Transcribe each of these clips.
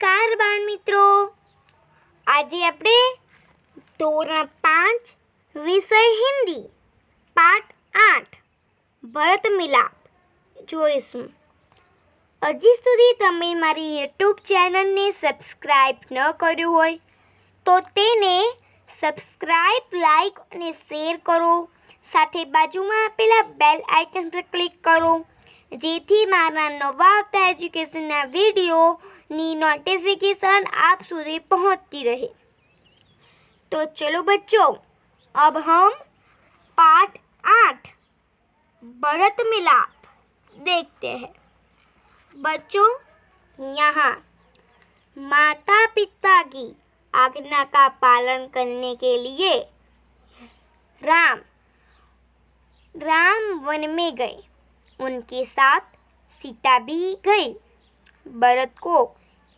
નમસ્કાર બાળ મિત્રો, આજે આપણે ધોરણ 5 વિષય હિન્દી પાઠ 8 ભરત મિલાપ જોઈશું। હજી સુધી તમે મારી યુટ્યુબ ચેનલને સબસ્ક્રાઈબ ન કર્યું હોય તો તેને સબસ્ક્રાઈબ, લાઈક અને શેર કરો। સાથે બાજુમાં આપેલા બેલ આઇકન પર ક્લિક કરો જેથી મારા નવા આવતા એજ્યુકેશનના वीडियोनी नोटिफिकेशन आप સુધી पहुंचती रहे। तो चलो बच्चों, अब हम पाठ 8 भरत मिलाप देखते हैं। बच्चों, यहाँ माता पिता की आज्ञा का पालन करने के लिए राम वन में गए। उनके साथ सीता भी गई। भरत को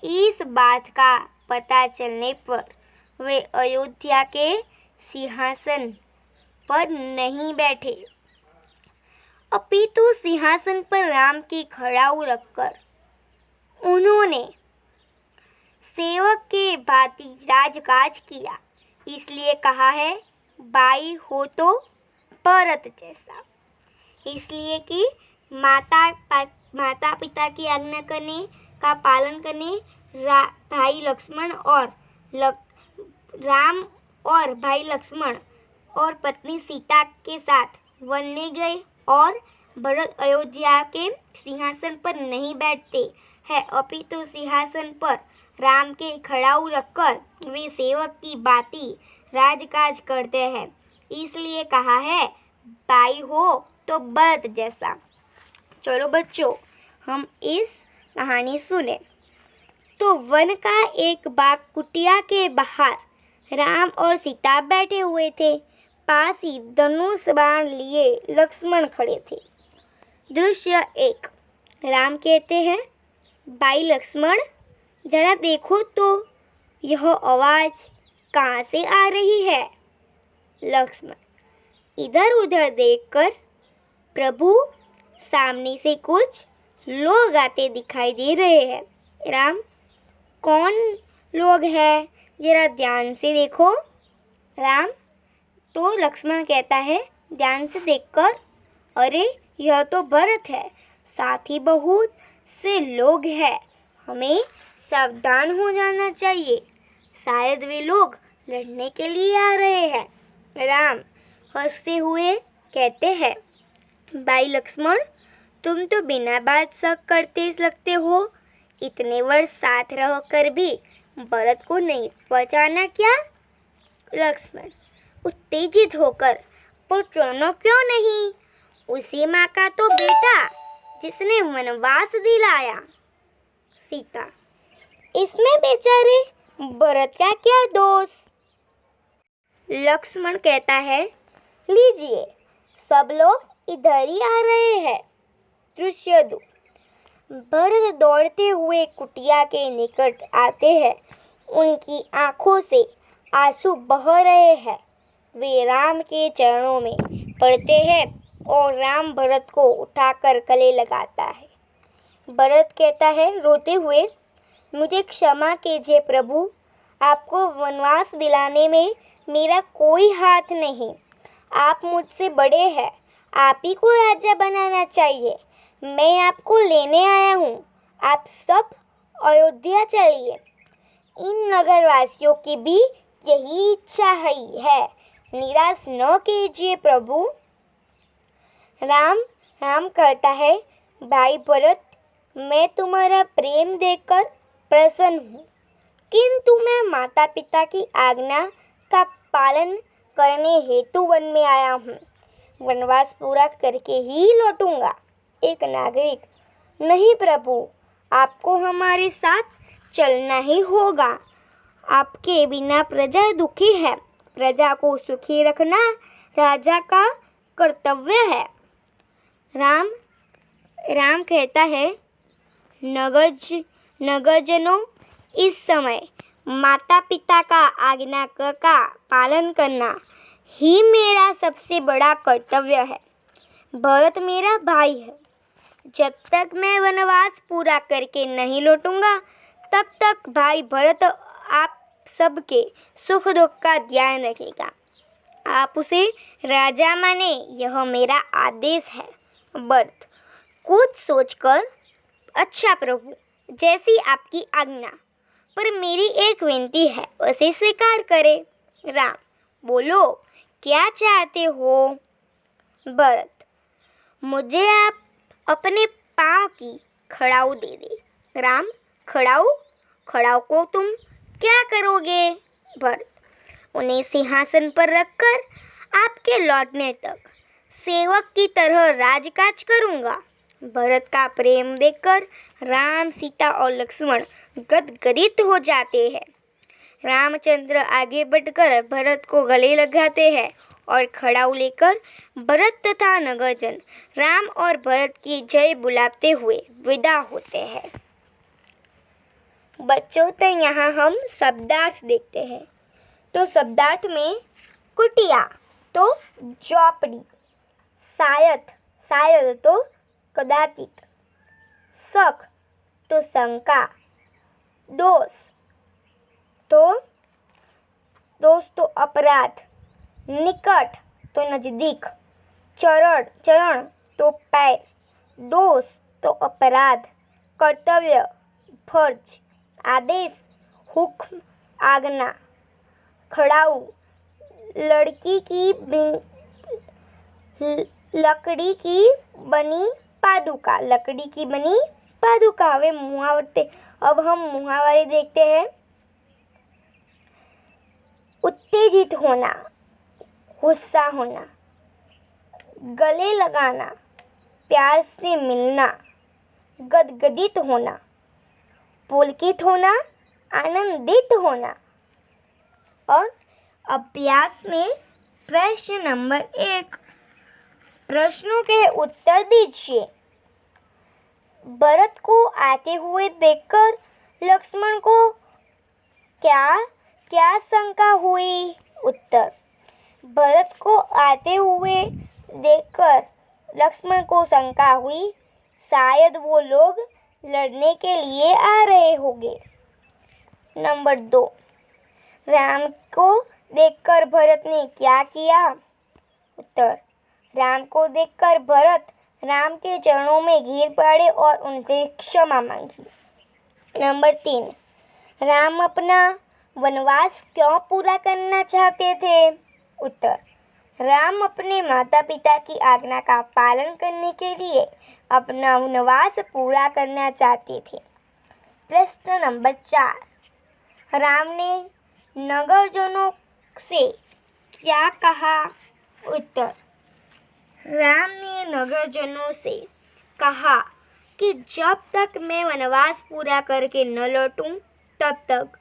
इस बात का पता चलने पर वे अयोध्या के सिंहासन पर नहीं बैठे, अपितु सिंहासन पर राम की खड़ाऊ रखकर उन्होंने सेवक के भांति राजकाज किया। इसलिए कहा है, भाई हो तो भरत जैसा। इसलिए कि माता पिता की आज्ञा करने का पालन करने भाई लक्ष्मण और राम और भाई लक्ष्मण और पत्नी सीता के साथ वन में गए और भरत अयोध्या के सिंहासन पर नहीं बैठते हैं, अपितु सिंहासन पर राम के खड़ाऊ रखकर वे सेवक की भांति राजकाज करते हैं। इसलिए कहा है, भाई हो तो भरत जैसा। चलो बच्चों, हम इस कहानी सुने। तो वन का एक बाग कुटिया के बाहर राम और सीता बैठे हुए थे। पास ही धनुष बाण लिए लक्ष्मण खड़े थे। दृश्य 1। राम कहते हैं, भाई लक्ष्मण, जरा देखो तो यह आवाज़ कहाँ से आ रही है। लक्ष्मण इधर उधर देखकर, प्रभु, सामने से कुछ लोग आते दिखाई दे रहे हैं। राम, कौन लोग हैं, जरा ध्यान से देखो। राम, तो लक्ष्मण कहता है, ध्यान से देखकर, अरे यह तो भरत है, साथ ही बहुत से लोग हैं, हमें सावधान हो जाना चाहिए, शायद वे लोग लड़ने के लिए आ रहे हैं। राम हंसते हुए कहते हैं, भाई लक्ष्मण, तुम तो बिना बात शक करते लगते हो। इतने वर्ष साथ रहकर भी भरत को नहीं पहचाना क्या। लक्ष्मण उत्तेजित होकर, पहचाना क्यों नहीं, उसी माँ का तो बेटा जिसने वनवास दिलाया। सीता, इसमें बेचारे भरत का क्या दोष। लक्ष्मण कहता है, लीजिए, सब लोग इधर ही आ रहे हैं। दृश्य 2। भरत दौड़ते हुए कुटिया के निकट आते हैं। उनकी आंखों से आंसू बह रहे हैं। वे राम के चरणों में पड़ते हैं और राम भरत को उठाकर गले लगाता है। भरत कहता है रोते हुए, मुझे क्षमा कीजिए प्रभु, आपको वनवास दिलाने में मेरा कोई हाथ नहीं। आप मुझसे बड़े हैं, आप ही को राजा बनाना चाहिए। मैं आपको लेने आया हूँ, आप सब अयोध्या चलिए। इन नगरवासियों की भी यही इच्छा है, निराश न कीजिए प्रभु। राम कहता है, भाई भरत, मैं तुम्हारा प्रेम देखकर प्रसन्न हूँ, किंतु मैं माता पिता की आज्ञा का पालन करने हेतु वन में आया हूँ। वनवास पूरा करके ही लौटूंगा। एक नागरिक, नहीं प्रभु, आपको हमारे साथ चलना ही होगा। आपके बिना प्रजा दुखी है, प्रजा को सुखी रखना राजा का कर्तव्य है। राम कहता है, नगरजनों, इस समय माता पिता का आज्ञा का पालन करना ही मेरा सबसे बड़ा कर्तव्य है। भरत मेरा भाई है। जब तक मैं वनवास पूरा करके नहीं लौटूंगा, तब तक भाई भरत आप सबके सुख दुख का ध्यान रखेगा। आप उसे राजा माने, यह मेरा आदेश है। भरत कुछ सोचकर, अच्छा प्रभु, जैसी आपकी आज्ञा, पर मेरी एक विनती है, उसे स्वीकार करें। राम बोलो, क्या चाहते हो? भरत मुझे आप अपने पाँव की खड़ाऊ दे दे। राम खड़ाऊ? खड़ाऊ को तुम क्या करोगे? भरत उन्हें सिंहासन पर रखकर आपके लौटने तक सेवक की तरह राजकाज करूँगा। भरत का प्रेम देखकर राम, सीता और लक्ष्मण गदगदित हो जाते हैं। रामचंद्र आगे बढ़कर भरत को गले लगाते हैं और खड़ाऊ लेकर भरत तथा नगरजन राम और भरत की जय बुलाते हुए विदा होते हैं। बच्चों, तो यहाँ हम शब्दार्थ देखते हैं। तो शब्दार्थ में कुटिया तो झोपड़ी, शायद तो कदाचित, शक तो शंका, दोष तो अपराध, निकट तो नजदीक, चरण तो पैर, दोष तो अपराध, कर्तव्य फर्ज, आदेश हुक्म आज्ञा, खड़ाऊ लकड़ी की बनी पादुका। अब हम मुहावरे देखते हैं। उत्तेजित होना, गुस्सा होना, गले लगाना, प्यार से मिलना, गदगदित होना, पुलकित होना, आनंदित होना। और अभ्यास में प्रश्न नंबर 1, प्रश्नों के उत्तर दीजिए। भरत को आते हुए देखकर लक्ष्मण को क्या शंका हुई? उत्तर, भरत को आते हुए देखकर लक्ष्मण को शंका हुई, शायद वो लोग लड़ने के लिए आ रहे होंगे। नंबर 2, राम को देखकर भरत ने क्या किया? उत्तर, राम को देखकर भरत राम के चरणों में गिर पड़े और उनसे क्षमा मांगी। नंबर 3, राम अपना वनवास क्यों पूरा करना चाहते थे? उत्तर, राम अपने माता पिता की आज्ञा का पालन करने के लिए अपना वनवास पूरा करना चाहते थे। प्रश्न नंबर 4, राम ने नगरजनों से क्या कहा? उत्तर, राम ने नगरजनों से कहा कि जब तक मैं वनवास पूरा करके न लौटूं, तब तक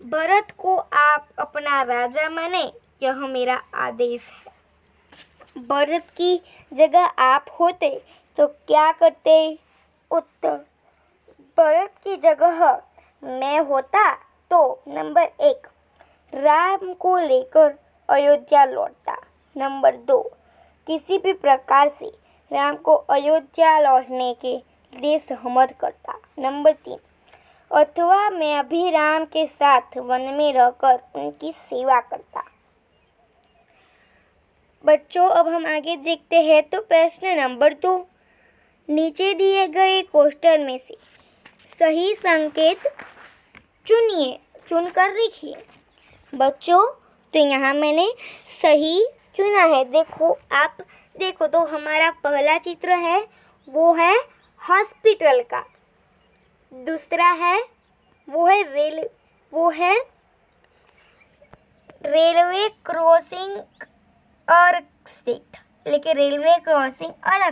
भरत को आप अपना राजा माने, यह मेरा आदेश है। भरत की जगह आप होते तो क्या करते? उत्तर, भरत की जगह मैं होता तो नंबर 1, राम को लेकर अयोध्या लौटता। नंबर 2, किसी भी प्रकार से राम को अयोध्या लौटने के लिए सहमत करता। नंबर 3, अथवा मैं अभी राम के साथ वन में रहकर उनकी सेवा करता। बच्चों, अब हम आगे देखते हैं। तो प्रश्न नंबर 2, नीचे दिए गए कोष्ठक में से सही संकेत चुनकर लिखिए। बच्चों, तो यहाँ मैंने सही चुना है। आप देखो तो हमारा पहला चित्र है वो है हॉस्पिटल का, दूसरा है वो है रेलवे क्रॉसिंग अलग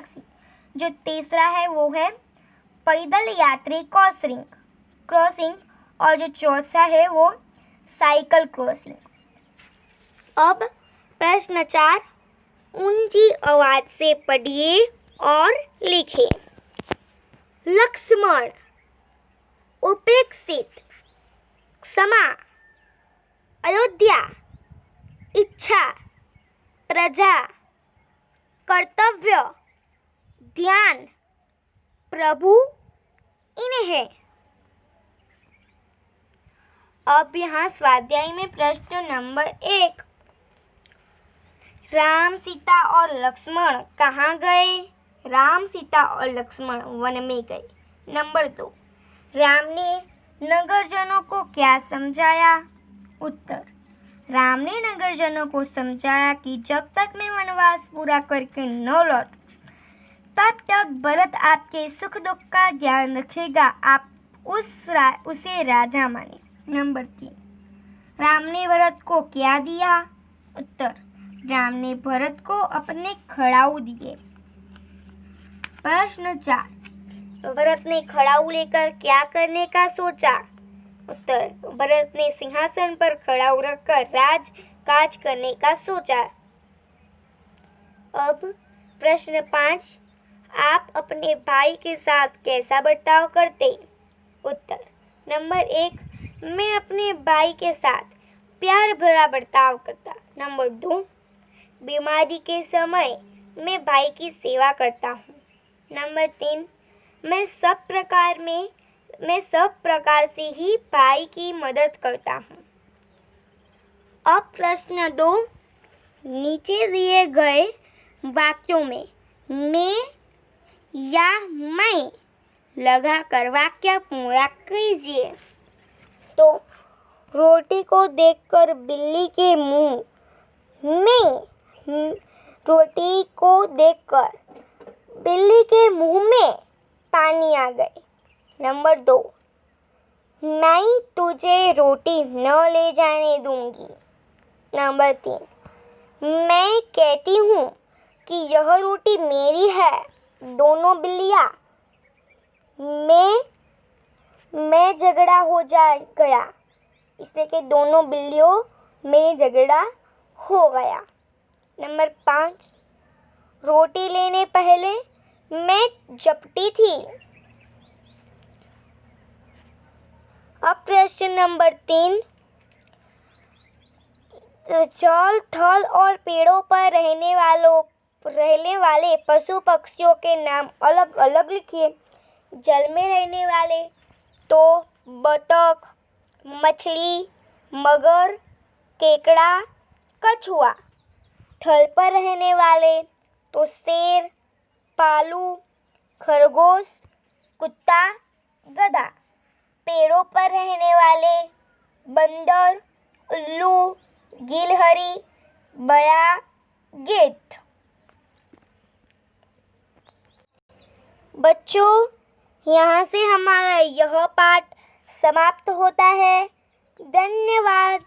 स्थित। जो तीसरा है वो है पैदल यात्री क्रॉसिंग और जो चौथा है वो साइकिल क्रॉसिंग। अब प्रश्न 4, ऊंची आवाज से पढ़िए और लिखिए। लक्ष्मण उपेक्षित, क्षमा, अयोध्या, इच्छा, प्रजा, कर्तव्य, ध्यान, प्रभु, इन्हें। अब यहाँ स्वाध्याय में प्रश्न नंबर 1, राम, सीता और लक्ष्मण कहाँ गए? राम, सीता और लक्ष्मण वन में गए। नंबर 2, राम ने नगरजनों को क्या समझाया? उत्तर, राम ने नगरजनों को समझाया कि जब तक मैं वनवास पूरा करके न लौट तब तक भरत आपके सुख दुख का ध्यान रखेगा, आप उसे राजा माने। नंबर 3, राम ने भरत को क्या दिया? उत्तर, राम ने भरत को अपने खड़ाऊ दिए। प्रश्न 4, भरत ने खड़ाऊ लेकर क्या करने का सोचा? उत्तर, भरत ने सिंहासन पर खड़ाऊ रखकर राजकाज करने का सोचा। अब प्रश्न 5, आप अपने भाई के साथ कैसा बर्ताव करते? उत्तर, नंबर 1, मैं अपने भाई के साथ प्यार भरा बर्ताव करता। नंबर 2, बीमारी के समय मैं भाई की सेवा करता हूँ। नंबर 3, मैं सब प्रकार से ही भाई की मदद करता हूँ। अब प्रश्न 2, नीचे दिए गए वाक्यों में मैं या मैं लगाकर वाक्य पूरा कीजिए। तो रोटी को देखकर बिल्ली के मुंह में रोटी को देखकर बिल्ली के मुंह में पानी आ गए। नंबर 2, मैं तुझे रोटी न ले जाने दूंगी। नंबर 3, मैं कहती हूँ कि यह रोटी मेरी है। दोनों बिल्लियाँ मैं झगड़ा हो गया, इसलिए कि दोनों बिल्लियों में झगड़ा हो गया। नंबर 5, रोटी लेने पहले मैं झपटी थी। अब प्रश्न नंबर 3, जल, थल और पेड़ों पर रहने वाले पशु पक्षियों के नाम अलग अलग लिखिए। जल में रहने वाले तो बतख, मछली, मगर, केकड़ा, कछुआ। थल पर रहने वाले तो शेर, भालू, खरगोश, कुत्ता, गधा। पेड़ों पर रहने वाले बंदर, उल्लू, गिलहरी, बया, गिद्ध। बच्चों, यहाँ से हमारा यह पाठ समाप्त होता है। धन्यवाद।